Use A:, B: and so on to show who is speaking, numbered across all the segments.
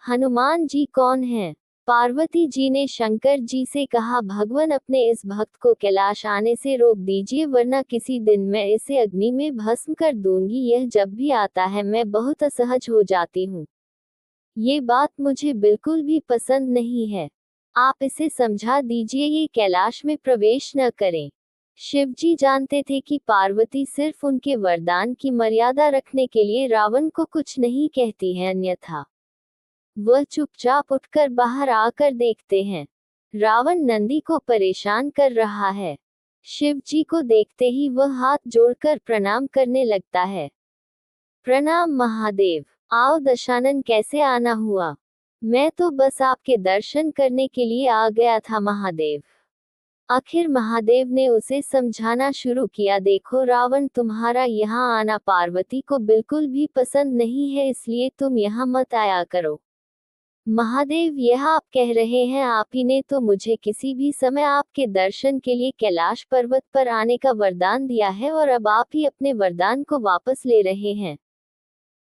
A: हनुमान जी कौन हैं? पार्वती जी ने शंकर जी से कहा, भगवान अपने इस भक्त को कैलाश आने से रोक दीजिए, वरना किसी दिन मैं इसे अग्नि में भस्म कर दूंगी। यह जब भी आता है मैं बहुत असहज हो जाती हूँ। ये बात मुझे बिल्कुल भी पसंद नहीं है। आप इसे समझा दीजिए, ये कैलाश में प्रवेश न करें। शिवजी जानते थे कि पार्वती सिर्फ उनके वरदान की मर्यादा रखने के लिए रावण को कुछ नहीं कहती है, अन्यथा वह चुपचाप उठकर बाहर आकर देखते हैं। रावण नंदी को परेशान कर रहा है। शिवजी को देखते ही वह हाथ जोड़कर प्रणाम करने लगता है। प्रणाम महादेव। आओ दशानन, कैसे आना हुआ? मैं तो बस आपके दर्शन करने के लिए आ गया था महादेव। आखिर महादेव ने उसे समझाना शुरू किया, देखो रावण, तुम्हारा यहाँ आना पार्वती को बिल्कुल भी पसंद नहीं है, इसलिए तुम यहाँ मत आया करो। महादेव, यह आप कह रहे हैं? आप ही ने तो मुझे किसी भी समय आपके दर्शन के लिए कैलाश पर्वत पर आने का वरदान दिया है, और अब आप ही अपने वरदान को वापस ले रहे हैं।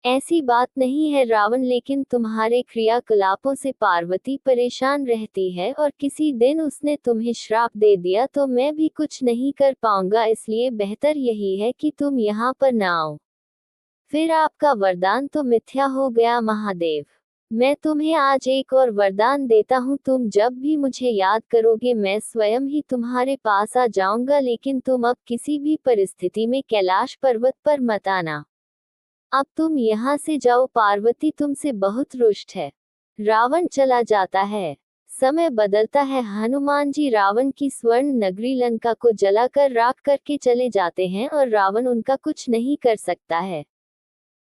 A: ऐसी बात नहीं है रावण, लेकिन तुम्हारे क्रियाकलापों से पार्वती परेशान रहती है, और किसी दिन उसने तुम्हें श्राप दे दिया तो मैं भी कुछ नहीं कर पाऊंगा, इसलिए बेहतर यही है कि तुम यहाँ पर न आओ। फिर आपका वरदान तो मिथ्या हो गया महादेव। मैं तुम्हें आज एक और वरदान देता हूँ, तुम जब भी मुझे याद करोगे मैं स्वयं ही तुम्हारे पास आ जाऊंगा, लेकिन तुम अब किसी भी परिस्थिति में कैलाश पर्वत पर मत आना। अब तुम यहाँ से जाओ, पार्वती तुमसे बहुत रुष्ट है। रावण चला जाता है। समय बदलता है। हनुमान जी रावण की स्वर्ण नगरी लंका को जलाकर राख करके चले जाते हैं, और रावण उनका कुछ नहीं कर सकता है।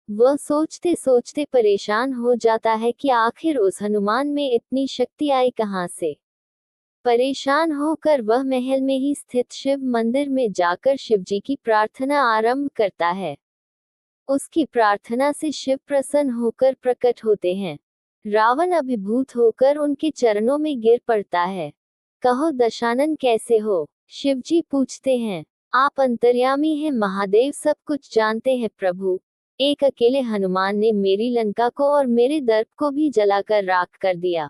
A: वह सोचते सोचते परेशान हो जाता है कि आखिर उस हनुमान में इतनी शक्ति आई कहाँ से। परेशान होकर वह महल में ही स्थित शिव मंदिर में जाकर शिवजी की प्रार्थना आरंभ करता है। उसकी प्रार्थना से शिव प्रसन्न होकर प्रकट होते हैं। रावण अभिभूत होकर उनके चरणों में गिर पड़ता है। कहो दशानन, कैसे हो? शिवजी पूछते हैं। आप अंतर्यामी हैं महादेव, सब कुछ जानते हैं प्रभु। एक अकेले हनुमान ने मेरी लंका को और मेरे दर्प को भी जलाकर राख कर दिया।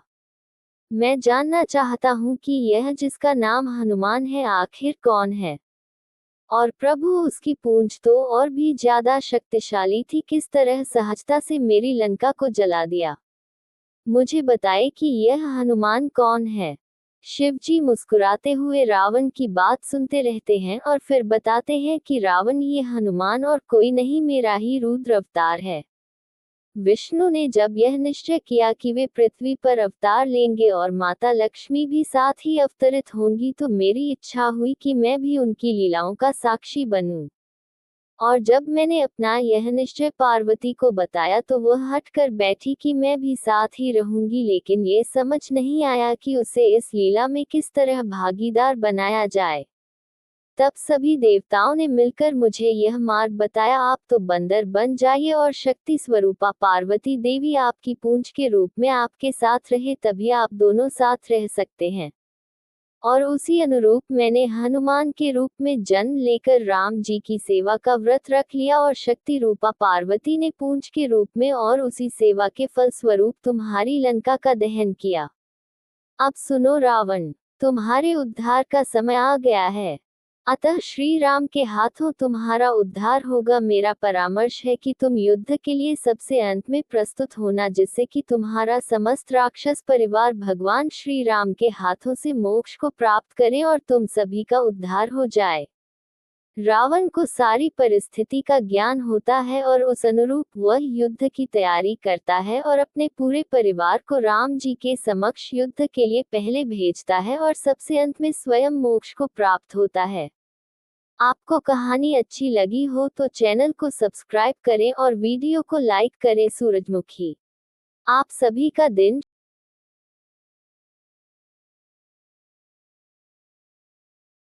A: मैं जानना चाहता हूँ कि यह जिसका नाम हनुमान है आखिर कौन है? और प्रभु, उसकी पूंछ तो और भी ज्यादा शक्तिशाली थी, किस तरह सहजता से मेरी लंका को जला दिया। मुझे बताए कि यह हनुमान कौन है। शिवजी मुस्कुराते हुए रावण की बात सुनते रहते हैं, और फिर बताते हैं कि रावण, ये हनुमान और कोई नहीं, मेरा ही रुद्र अवतार है। विष्णु ने जब यह निश्चय किया कि वे पृथ्वी पर अवतार लेंगे और माता लक्ष्मी भी साथ ही अवतरित होंगी, तो मेरी इच्छा हुई कि मैं भी उनकी लीलाओं का साक्षी बनूं। और जब मैंने अपना यह निश्चय पार्वती को बताया तो वह हट कर बैठी कि मैं भी साथ ही रहूंगी, लेकिन ये समझ नहीं आया कि उसे इस लीला में किस तरह भागीदार बनाया जाए। तब सभी देवताओं ने मिलकर मुझे यह मार्ग बताया, आप तो बंदर बन जाइए और शक्ति स्वरूपा पार्वती देवी आपकी पूंछ के रूप में आपके साथ रहे, तभी आप दोनों साथ रह सकते हैं। और उसी अनुरूप मैंने हनुमान के रूप में जन्म लेकर राम जी की सेवा का व्रत रख लिया, और शक्ति रूपा पार्वती ने पूंछ के रूप में और उसी सेवा के फल स्वरूप तुम्हारी लंका का दहन किया। अब सुनो रावण, तुम्हारे उद्धार का समय आ गया है। अतः श्री राम के हाथों तुम्हारा उद्धार होगा। मेरा परामर्श है कि तुम युद्ध के लिए सबसे अंत में प्रस्तुत होना, जिससे कि तुम्हारा समस्त राक्षस परिवार भगवान श्री राम के हाथों से मोक्ष को प्राप्त करे और तुम सभी का उद्धार हो जाए। रावण को सारी परिस्थिति का ज्ञान होता है, और उस अनुरूप वह युद्ध की तैयारी करता है और अपने पूरे परिवार को राम जी के समक्ष युद्ध के लिए पहले भेजता है, और सबसे अंत में स्वयं मोक्ष को प्राप्त होता है। आपको कहानी अच्छी लगी हो तो चैनल को सब्सक्राइब करें और वीडियो को लाइक करें। सूरजमुखी। आप सभी का दिन